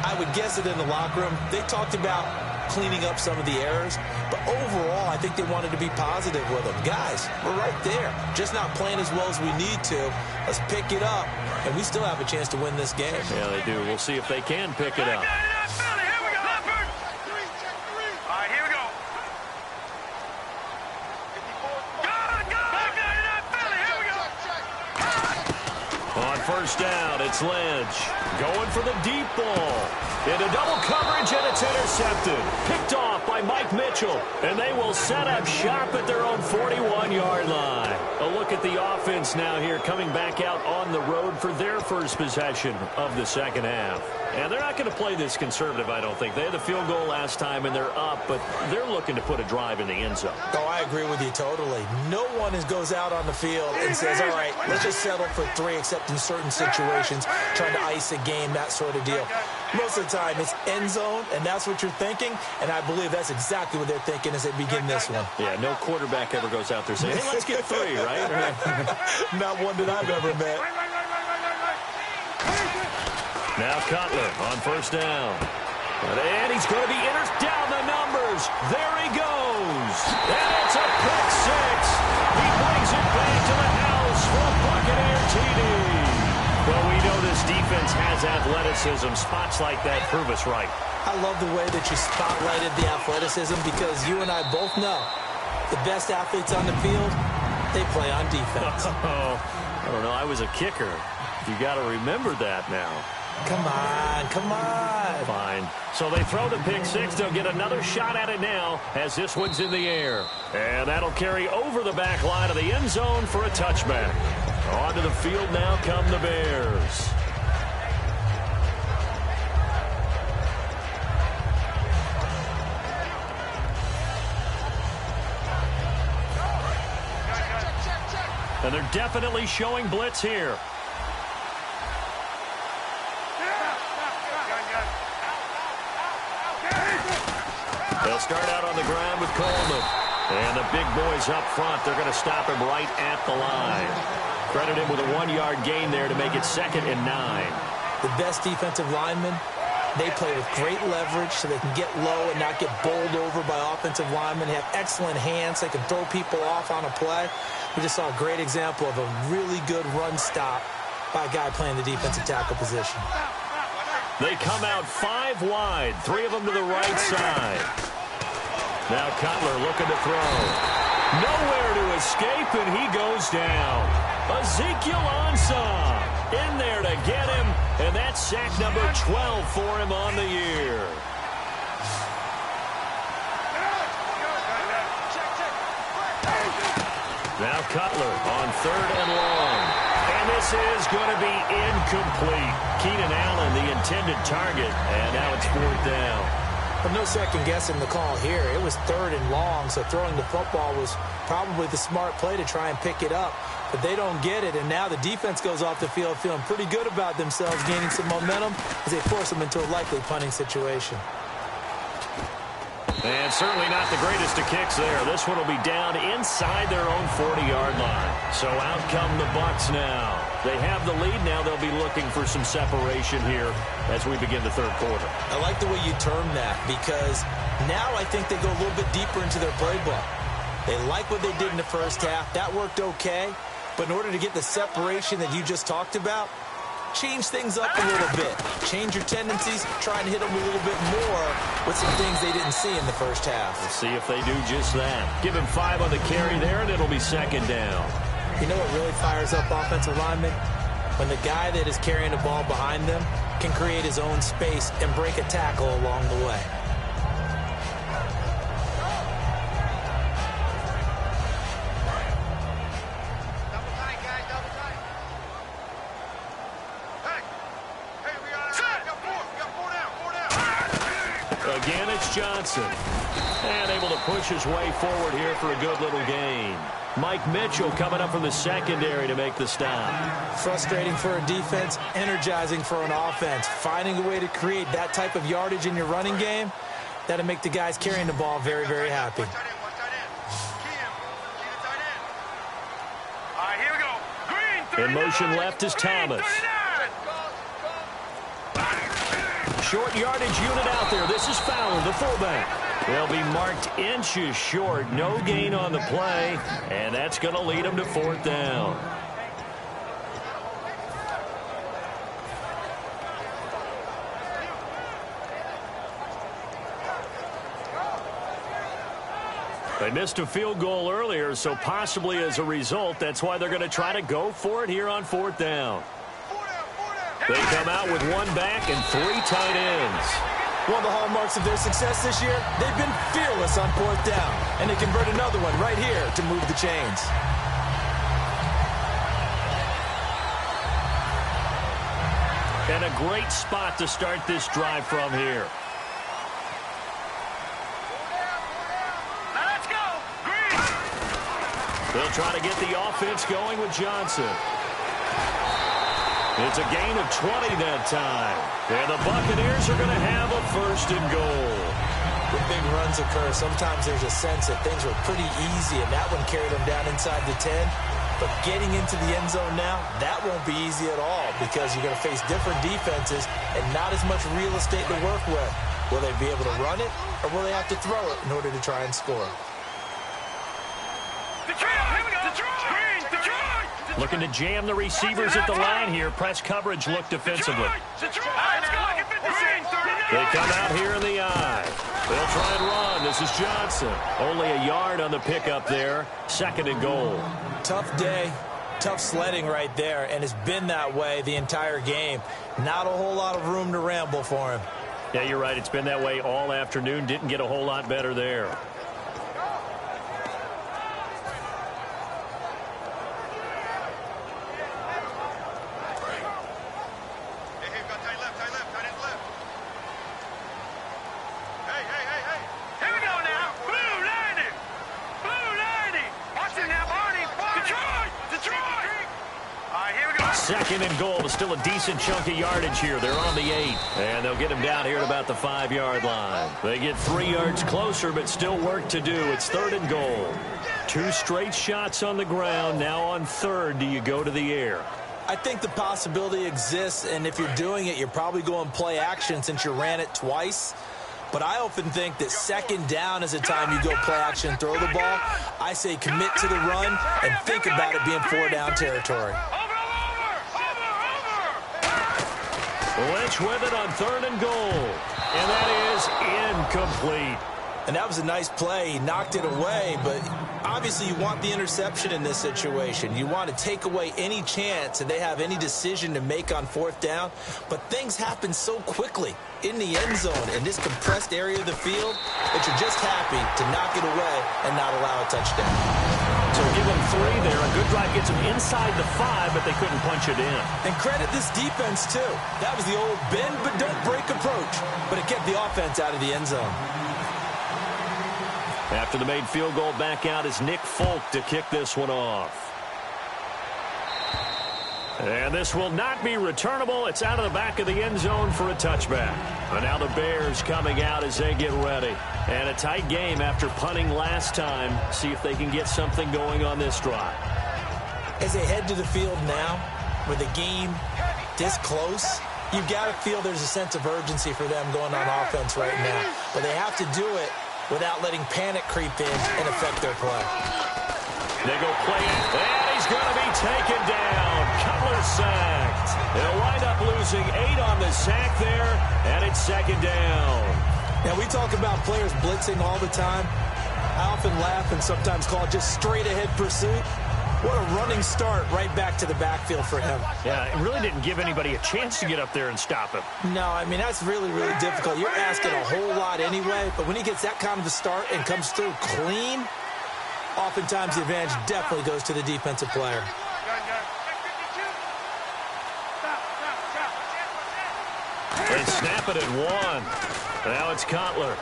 Speaker 6: I would guess it in the locker room. They talked about cleaning up some of the errors, but overall, I think they wanted to be positive with them. Guys, we're right there. Just not playing as well as we need to. Let's pick it up, and we still have a chance to win this game.
Speaker 5: Yeah, they do. We'll see if they can pick it up. On 1st down, it's Lynch. Going for the deep ball. Into double coverage, and it's intercepted. Picked off by Mike Mitchell. And they will set up shop at their own 41-yard line. A look at the offense now here, coming back out on the road for their first possession of the 2nd half. And they're not going to play this conservative, I don't think. They had the field goal last time, and they're up, but they're looking to put a drive in the end zone.
Speaker 6: Oh, I agree with you totally. No one goes out on the field and says, all right, let's just settle for 3, except in certain situations, trying to ice a game, that sort of deal. Most of the time, it's end zone, and that's what you're thinking, and I believe that's exactly what they're thinking as they begin this one.
Speaker 5: Yeah, no quarterback ever goes out there saying, hey, let's get 3, right?
Speaker 6: Not one that I've ever met.
Speaker 5: Now Cutler on 1st down. And he's going to be down the numbers. There he goes. And it's a pick 6. He brings it back to the house for a Buccaneer TD. Well, we know this defense has athleticism. Spots like that prove us right.
Speaker 6: I love the way that you spotlighted the athleticism because you and I both know the best athletes on the field, they play on defense.
Speaker 5: Oh, I don't know. I was a kicker. You got to remember that now.
Speaker 6: Come on.
Speaker 5: Fine. So they throw the pick 6. They'll get another shot at it now as this one's in the air. And that'll carry over the back line of the end zone for a touchback. Onto the field now come the Bears. And they're definitely showing blitz here. They'll start out on the ground with Coleman. And the big boys up front, they're going to stop him right at the line. Credit him with a 1-yard gain there to make it 2nd and 9.
Speaker 6: The best defensive linemen, they play with great leverage so they can get low and not get bowled over by offensive linemen. They have excellent hands. They can throw people off on a play. We just saw a great example of a really good run stop by a guy playing the defensive tackle position.
Speaker 5: They come out 5 wide, 3 of them to the right side. Now Cutler looking to throw. Nowhere to escape, and he goes down. Ezekiel Ansah in there to get him, and that's sack number 12 for him on the year. Now Cutler on 3rd and long. And this is going to be incomplete. Keenan Allen, the intended target, and now it's 4th down.
Speaker 6: Well, no second guessing the call here. It was 3rd and long, so throwing the football was probably the smart play to try and pick it up. But they don't get it, and now the defense goes off the field feeling pretty good about themselves, gaining some momentum as they force them into a likely punting situation.
Speaker 5: And certainly not the greatest of kicks there. This one will be down inside their own 40-yard line. So out come the Bucs now. They have the lead. Now they'll be looking for some separation here as we begin the 3rd quarter.
Speaker 6: I like the way you term that, because now I think they go a little bit deeper into their playbook. They like what they did in the first half. That worked okay. But in order to get the separation that you just talked about, change things up a little bit. Change your tendencies, try and hit them a little bit more with some things they didn't see in the first half.
Speaker 5: We'll see if they do just that. Give him 5 on the carry there, and it'll be 2nd down.
Speaker 6: You know what really fires up offensive linemen? When the guy that is carrying the ball behind them can create his own space and break a tackle along the way.
Speaker 5: Again, it's Johnson. And able to push his way forward here for a good little gain. Mike Mitchell coming up from the secondary to make the stop.
Speaker 6: Frustrating for a defense, energizing for an offense. Finding a way to create that type of yardage in your running game, that'll make the guys carrying the ball very, very happy.
Speaker 1: All right, here we go. Green,
Speaker 5: In motion left is Thomas. Short yardage unit out there. This is Fowler, the fullback. They'll be marked inches short. No gain on the play, and that's going to lead them to 4th down. They missed a field goal earlier, so possibly as a result, that's why they're going to try to go for it here on 4th down. They come out with 1 back and 3 tight ends.
Speaker 6: One of the hallmarks of their success this year, they've been fearless on 4th down. And they convert another one right here to move the chains.
Speaker 5: And a great spot to start this drive from here.
Speaker 1: now let's go. Green.
Speaker 5: They'll try to get the offense going with Johnson. It's a gain of 20 that time. And the Buccaneers are going to have a 1st and goal.
Speaker 6: When big runs occur, sometimes there's a sense that things were pretty easy, and that one carried them down inside the 10. But getting into the end zone now, that won't be easy at all, because you're going to face different defenses and not as much real estate to work with. Will they be able to run it, or will they have to throw it in order to try and score?
Speaker 5: Looking to jam the receivers at the line here. Press coverage look defensively.
Speaker 1: They
Speaker 5: come out here in the eye. They'll try and run. This is Johnson. Only a yard on the pickup there. 2nd and goal.
Speaker 6: Tough day, tough sledding right there, and it's been that way the entire game. Not a whole lot of room to ramble for him.
Speaker 5: Yeah, you're right. It's been that way all afternoon. Didn't get a whole lot better there. Second and goal. Still a decent chunk of yardage here. They're on the 8. And they'll get him down here at about the 5-yard line. They get 3 yards closer, but still work to do. It's 3rd and goal. 2 straight shots on the ground. Now on 3rd, do you go to the air?
Speaker 6: I think the possibility exists, and if you're doing it, you're probably going play action since you ran it twice. But I often think that 2nd down is a time you go play action and throw the ball. I say commit to the run and think about it being 4-down territory.
Speaker 5: Lynch with it on 3rd and goal. And that is incomplete.
Speaker 6: And that was a nice play. He knocked it away, but obviously you want the interception in this situation. You want to take away any chance that they have any decision to make on 4th down. But things happen so quickly in the end zone in this compressed area of the field that you're just happy to knock it away and not allow a touchdown.
Speaker 5: So give them 3 there. A good drive gets them inside the 5, but they couldn't punch it in.
Speaker 6: And credit this defense, too. That was the old bend but don't break approach, but it kept the offense out of the end zone.
Speaker 5: After the made field goal, back out is Nick Folk to kick this one off. And this will not be returnable. It's out of the back of the end zone for a touchback. And now the Bears coming out as they get ready. And a tight game after punting last time. See if they can get something going on this drive.
Speaker 6: As they head to the field now, with the game this close, you've got to feel there's a sense of urgency for them going on offense right now. But they have to do it without letting panic creep in and affect their play.
Speaker 5: They go play it, and he's going to be taken down. Cutler sacked. They'll wind up losing 8 on the sack there, and it's second down.
Speaker 6: Now, we talk about players blitzing all the time. I often laugh and sometimes call it just straight-ahead pursuit. What a running start right back to the backfield for him.
Speaker 5: Yeah, it really didn't give anybody a chance to get up there and stop him.
Speaker 6: No, I mean, that's really, really difficult. You're asking a whole lot anyway, but when he gets that kind of a start and comes through clean, oftentimes the advantage definitely goes to the defensive player.
Speaker 5: They snap it at 1. Now it's Cutler.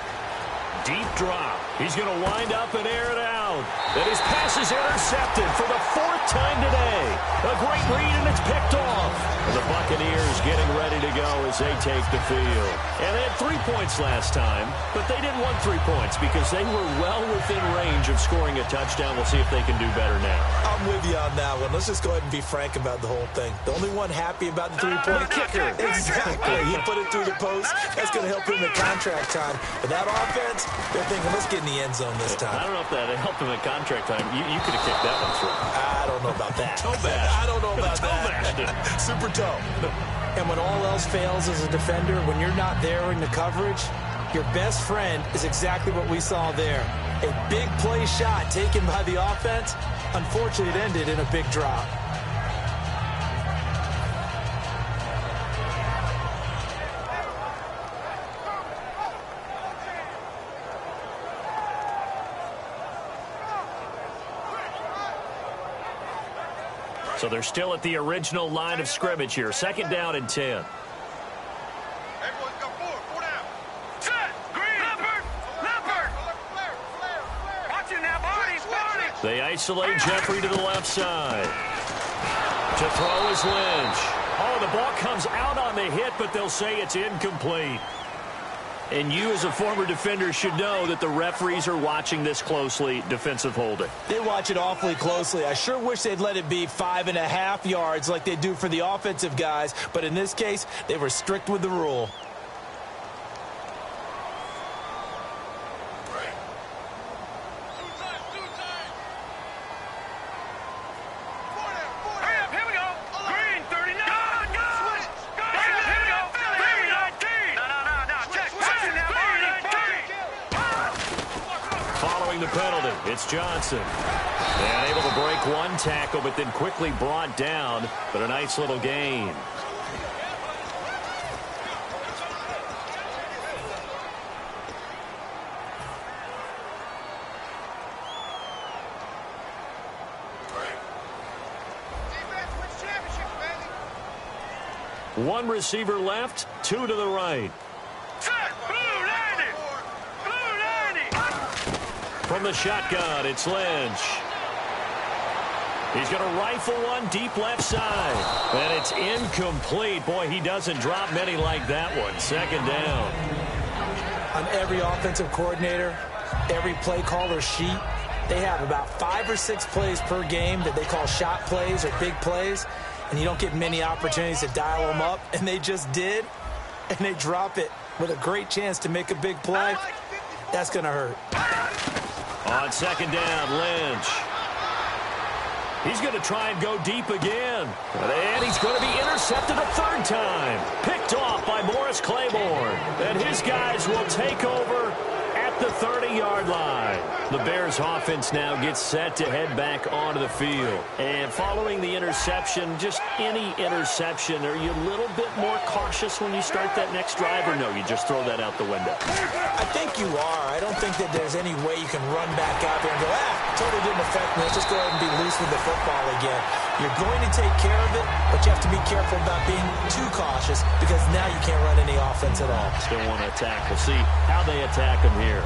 Speaker 5: Deep drop. He's going to wind up and air it out. And his pass is intercepted for the 4th time today. A great read, and it's picked off. And the Buccaneers getting ready to go as they take the field. And they had 3 points last time, but they didn't want 3 points because they were well within range of scoring a touchdown. We'll see if they can do better now.
Speaker 6: I'm with you on that one. Let's just go ahead and be frank about the whole thing. The only one happy about the 3-point
Speaker 5: kicker.
Speaker 6: Exactly. He put it through the post. That's going to help him at contract time. But that offense, they're thinking, let's get in the end zone this time.
Speaker 5: I don't know if that helped him at contract time. You could have kicked that one through.
Speaker 6: I don't know about that.
Speaker 5: Toe bash.
Speaker 6: I don't know about
Speaker 5: toe
Speaker 6: that.
Speaker 5: Bashed it.
Speaker 6: Super toe. And when all else fails as a defender, when you're not there in the coverage, your best friend is exactly what we saw there. A big play shot taken by the offense. Unfortunately, it ended in a big drop.
Speaker 5: So they're still at the original line of scrimmage here. Second down and 10.
Speaker 1: Everyone's got 4 down. Set. Green. Leopard. Watch it now, Barney.
Speaker 5: They isolate Jeffrey to the left side. To throw is Lynch. Oh, the ball comes out on the hit, but they'll say it's incomplete. And you, as a former defender, should know that the referees are watching this closely. Defensive holding.
Speaker 6: They watch it awfully closely. I sure wish they'd let it be 5.5 yards like they do for the offensive guys. But in this case, they were strict with the rule.
Speaker 5: The penalty. It's Johnson. And able to break one tackle, but then quickly brought down. But a nice little gain. One receiver left, 2 to the right. From the shotgun, it's Lynch. He's going to rifle one deep left side. And it's incomplete. Boy, he doesn't drop many like that one. Second down.
Speaker 6: On every offensive coordinator, every play caller sheet, they have about 5 or 6 plays per game that they call shot plays or big plays. And you don't get many opportunities to dial them up. And they just did. And they drop it with a great chance to make a big play. That's going to hurt.
Speaker 5: On second down, Lynch. He's going to try and go deep again. And he's going to be intercepted a 3rd time. Picked off by Morris Claiborne. And his guys will take over at the 30-yard line. The Bears offense now gets set to head back onto the field. And following the interception, just any interception, are you a little bit more cautious when you start that next drive, or no, you just throw that out the window?
Speaker 6: I think you are. I don't think that there's any way you can run back out there and go, totally didn't affect me. Let's just go ahead and be loose with the football again. You're going to take care of it, but you have to be careful about being too cautious because now you can't run any offense at all.
Speaker 5: Still want to attack. We'll see how they attack them here.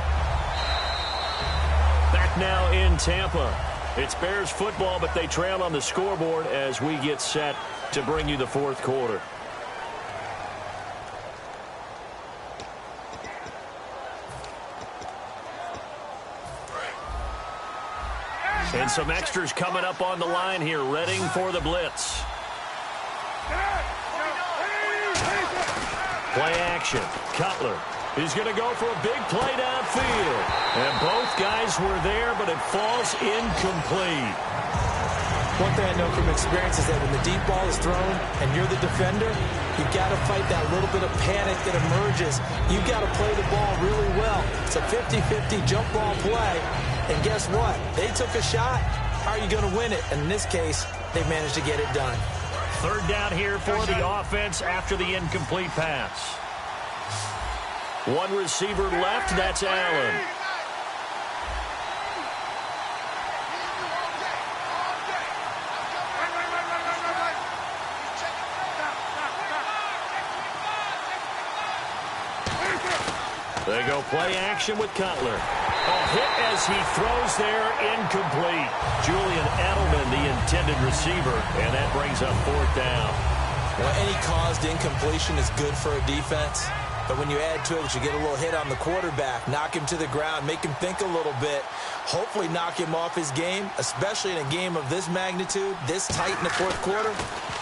Speaker 5: Back now in Tampa. It's Bears football, but they trail on the scoreboard as we get set to bring you the fourth quarter. And some extras coming up on the line here, readying for the blitz. Play action. Cutler is going to go for a big play downfield. And both guys were there, but it falls incomplete.
Speaker 6: One thing I know from experience is that when the deep ball is thrown and you're the defender, you've got to fight that little bit of panic that emerges. You've got to play the ball really well. It's a 50-50 jump ball play. And guess what? They took a shot. How are you going to win it? And in this case, they managed to get it done.
Speaker 5: Third down here for the offense after the incomplete pass. One receiver left. That's Allen. They go play action with Cutler. A hit as he throws there, incomplete. Julian Edelman, the intended receiver, and that brings up fourth down.
Speaker 6: Well, any caused incompletion is good for a defense, but when you add to it, you get a little hit on the quarterback, knock him to the ground, make him think a little bit, hopefully knock him off his game, especially in a game of this magnitude, this tight in the fourth quarter.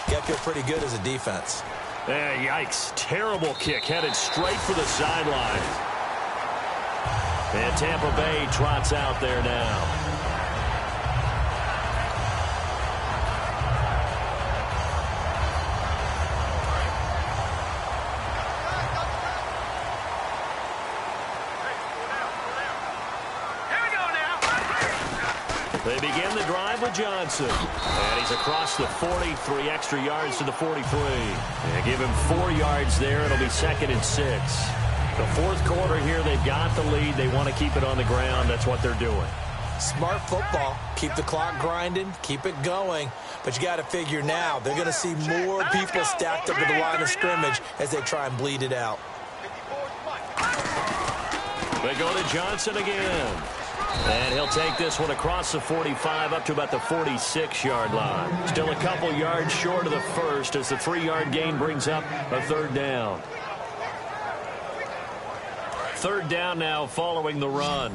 Speaker 6: You got to feel pretty good as a defense.
Speaker 5: Yikes. Terrible kick headed straight for the sideline. And Tampa Bay trots out there now. They begin the drive with Johnson. And he's across the 40, 3 extra yards to the 43. And give him 4 yards there. It'll be 2nd and 6. The fourth quarter here, they've got the lead. They want to keep it on the ground. That's what they're doing.
Speaker 6: Smart football. Keep the clock grinding. Keep it going. But you got to figure now, they're going to see more people stacked up at the line of scrimmage as they try and bleed it out.
Speaker 5: They go to Johnson again. And he'll take this one across the 45 up to about the 46-yard line. Still a couple yards short of the first as the 3-yard gain brings up a third down. Third down now following the run.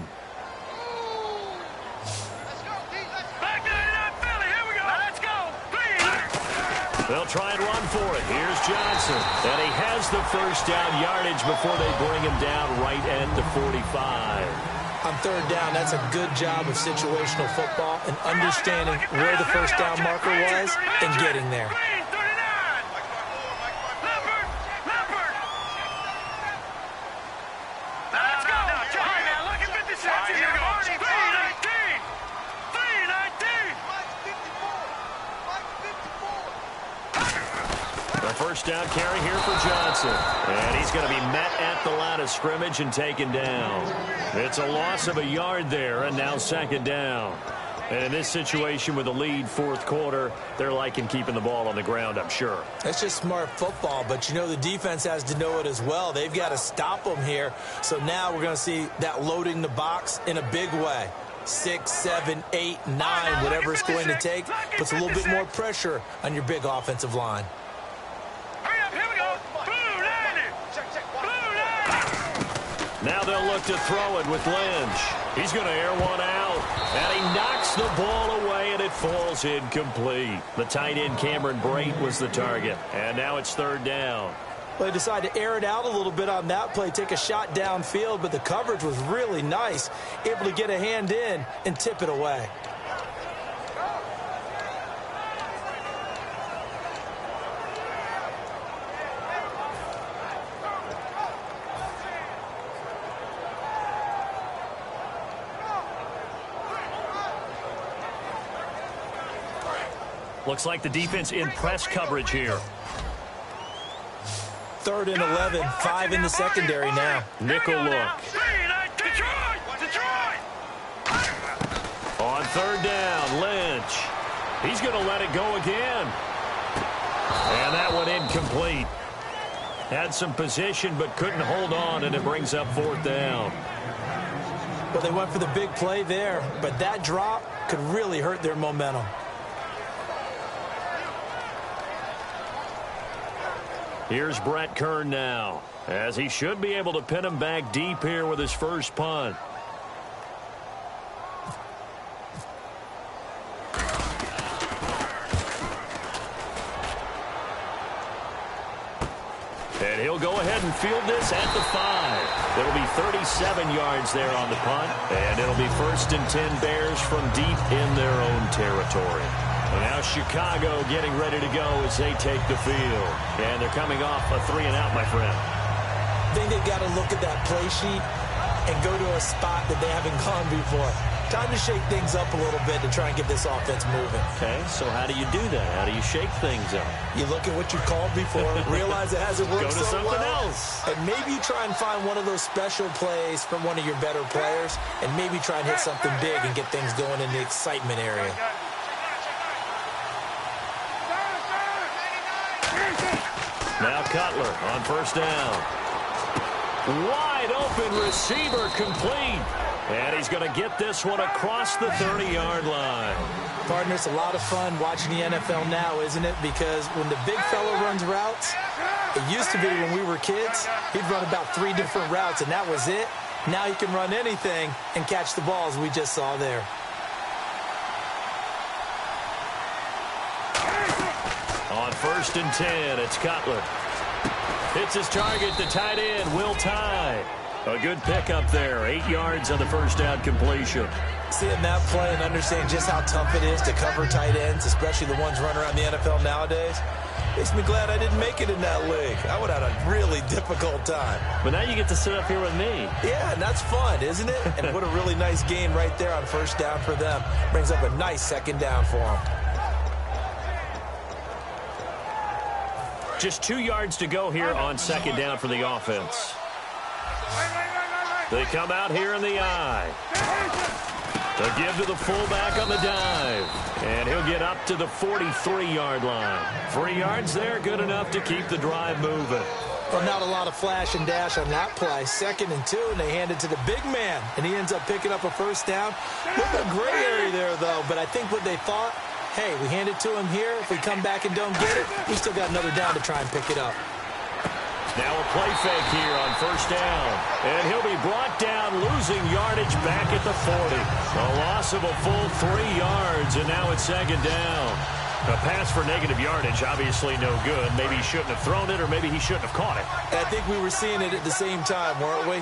Speaker 5: They'll try and run for it. Here's Johnson. And he has the first down yardage before they bring him down right at the 45.
Speaker 6: On third down, that's a good job of situational football and understanding where the first down marker was and getting there.
Speaker 5: First down carry here for Johnson. And he's going to be met at the line of scrimmage and taken down. It's a loss of a yard there, and now 2nd down. And in this situation with the lead fourth quarter, they're liking keeping the ball on the ground, I'm sure.
Speaker 6: That's just smart football, but you know the defense has to know it as well. They've got to stop them here. So now we're going to see that loading the box in a big way. 6, 7, 8, 9, whatever it's going to take, puts a little bit more pressure on your big offensive line.
Speaker 5: Now they'll look to throw it with Lynch. He's going to air one out. And he knocks the ball away, and it falls incomplete. The tight end, Cameron Brate, was the target. And now it's third down.
Speaker 6: Well, they decided to air it out a little bit on that play, take a shot downfield, but the coverage was really nice. Able to get a hand in and tip it away.
Speaker 5: Looks like the defense in press coverage here.
Speaker 6: 3rd and 11, 5 in the secondary now.
Speaker 5: Nickel look. On 3rd down, Lynch. He's going to let it go again. And that one incomplete. Had some position but couldn't hold on, and it brings up 4th down.
Speaker 6: Well, they went for the big play there, but that drop could really hurt their momentum.
Speaker 5: Here's Brett Kern now, as he should be able to pin him back deep here with his first punt. And he'll go ahead and field this at the 5. It'll be 37 yards there on the punt, and it'll be 1st and 10 Bears from deep in their own territory. And now Chicago getting ready to go as they take the field. And they're coming off a 3-and-out, my friend.
Speaker 6: I think they've got to look at that play sheet and go to a spot that they haven't gone before. Time to shake things up a little bit to try and get this offense moving.
Speaker 5: Okay, so how do you do that? How do you shake things up?
Speaker 6: You look at what you called before, realize it hasn't worked
Speaker 5: Go to
Speaker 6: so
Speaker 5: something
Speaker 6: well,
Speaker 5: else.
Speaker 6: and maybe try and find one of those special plays from one of your better players, and maybe try and hit something big and get things going in the excitement area.
Speaker 5: Now Cutler on 1st down. Wide open receiver complete. And he's going to get this one across the 30-yard line.
Speaker 6: Partner, it's a lot of fun watching the NFL now, isn't it? Because when the big fella runs routes, it used to be when we were kids, he'd run about 3 different routes, and that was it. Now he can run anything and catch the balls we just saw there.
Speaker 5: On 1st and 10, it's Cutler. Hits his target, the tight end, Will Tye. A good pickup there, 8 yards on the first down completion.
Speaker 6: Seeing that play and understanding just how tough it is to cover tight ends, especially the ones running around the NFL nowadays, makes me glad I didn't make it in that league. I would have had a really difficult time.
Speaker 5: But now you get to sit up here with me.
Speaker 6: Yeah, and that's fun, isn't it? And what a really nice gain right there on 1st down for them. Brings up a nice 2nd down for them.
Speaker 5: Just 2 yards to go here on 2nd down for the offense. They come out here in the eye. To give to the fullback on the dive. And he'll get up to the 43-yard line. 3 yards there, good enough to keep the drive moving.
Speaker 6: Well, not a lot of flash and dash on that play. 2nd and 2, and they hand it to the big man. And he ends up picking up a 1st down. Look at a gray area there, though. But I think what they thought, hey, we hand it to him here. If we come back and don't get it, we still got another down to try and pick it up.
Speaker 5: Now a play fake here on 1st down. And he'll be brought down, losing yardage back at the 40. A loss of a full 3 yards, and now it's 2nd down. A pass for negative yardage, obviously no good. Maybe he shouldn't have thrown it, or maybe he shouldn't have caught it.
Speaker 6: And I think we were seeing it at the same time, weren't we?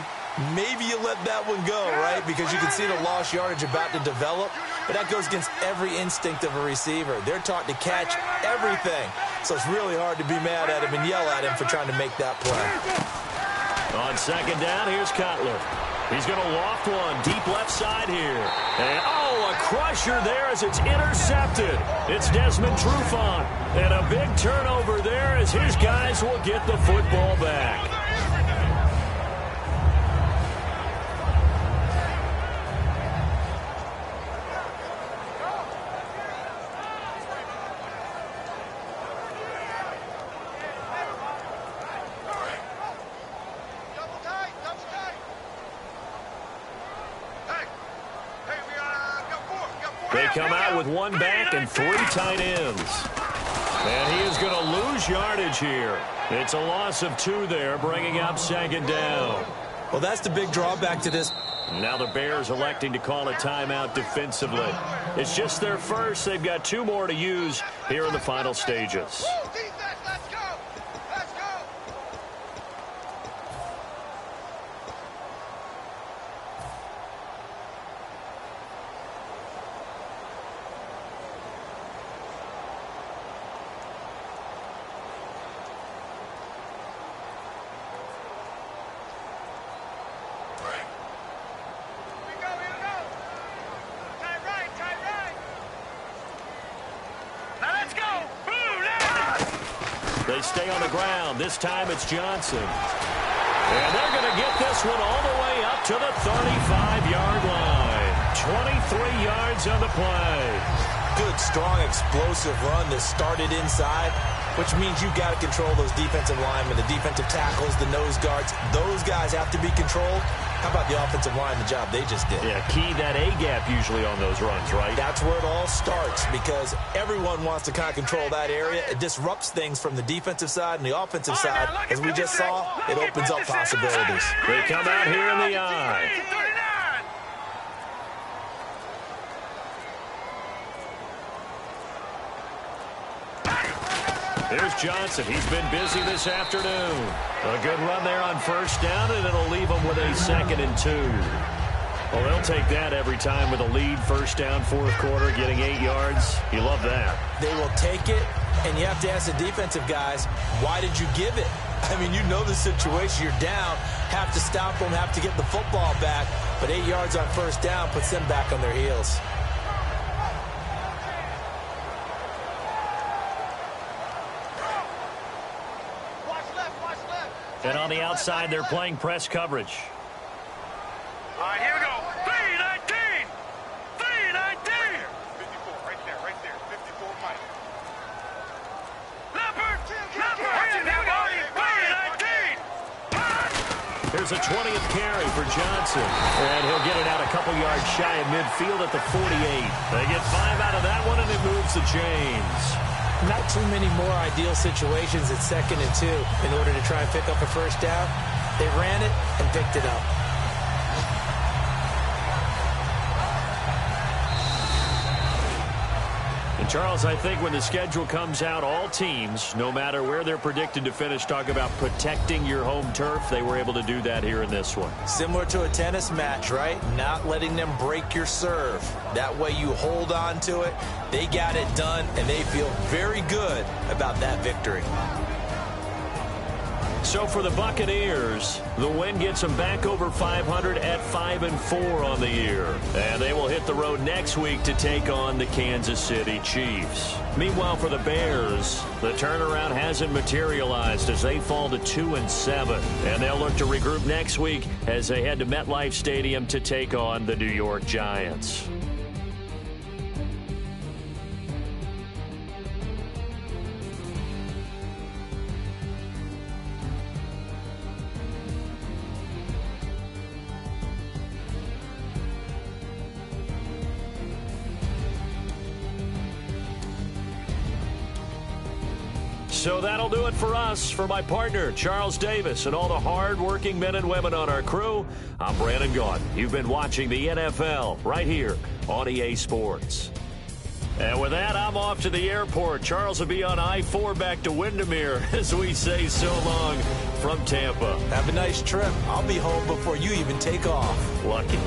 Speaker 6: Maybe you let that one go, right? Because you can see the lost yardage about to develop. But that goes against every instinct of a receiver. They're taught to catch everything. So it's really hard to be mad at him and yell at him for trying to make that play.
Speaker 5: On 2nd down, here's Cutler. He's going to loft one deep left side here. And, a crusher there as it's intercepted. It's Desmond Trufant. And a big turnover there as his guys will get the football back. They come out with 1 back and 3 tight ends. And he is going to lose yardage here. It's a loss of 2 there, bringing up 2nd down.
Speaker 6: Well, that's the big drawback to this.
Speaker 5: Now the Bears electing to call a timeout defensively. It's just their first. They've got 2 more to use here in the final stages.
Speaker 1: Now let's go!
Speaker 5: They stay on the ground. This time it's Johnson. And they're going to get this one all the way up to the 35-yard line. 23 yards on the play.
Speaker 6: Good, strong, explosive run that started inside, which means you've got to control those defensive linemen, the defensive tackles, the nose guards. Those guys have to be controlled. How about the offensive line, the job they just did?
Speaker 5: Yeah, key that A-gap usually on those runs, right?
Speaker 6: That's where it all starts because everyone wants to kind of control that area. It disrupts things from the defensive side and the offensive side. As we just saw, it opens up possibilities.
Speaker 5: They come out here in the eye. Here's Johnson. He's been busy this afternoon. A good run there on first down, and it'll leave him with a 2nd and 2. Well, they'll take that every time with a lead, first down, fourth quarter, getting 8 yards. You love that.
Speaker 6: They will take it, and you have to ask the defensive guys, why did you give it? I mean, you know the situation. You're down, have to stop them, have to get the football back, but 8 yards on first down puts them back on their heels.
Speaker 5: And on the outside, they're playing press coverage.
Speaker 1: All right, here we go. 3-19. 3-19.
Speaker 7: 54, right there, 54, Mike.
Speaker 1: Leopard. Here we go. 3-19.
Speaker 5: Here's a 20th carry for Johnson. And he'll get it out a couple yards shy of midfield at the 48. They get 5 out of that one, and it moves to James.
Speaker 6: Not too many more ideal situations at 2nd and 2 in order to try and pick up a first down. They ran it and picked it up.
Speaker 5: And Charles, I think when the schedule comes out, all teams, no matter where they're predicted to finish, talk about protecting your home turf. They were able to do that here in this one.
Speaker 6: Similar to a tennis match, right? Not letting them break your serve. That way you hold on to it. They got it done, and they feel very good about that victory.
Speaker 5: So for the Buccaneers, the win gets them back over 500 at 5-4 on the year. And they will hit the road next week to take on the Kansas City Chiefs. Meanwhile, for the Bears, the turnaround hasn't materialized as they fall to 2-7. And they'll look to regroup next week as they head to MetLife Stadium to take on the New York Giants. So that'll do it for us. For my partner, Charles Davis, and all the hard-working men and women on our crew, I'm Brandon Gaudin. You've been watching the NFL right here on EA Sports. And with that, I'm off to the airport. Charles will be on I-4 back to Windermere as we say so long from Tampa.
Speaker 6: Have a nice trip. I'll be home before you even take off.
Speaker 5: Lucky.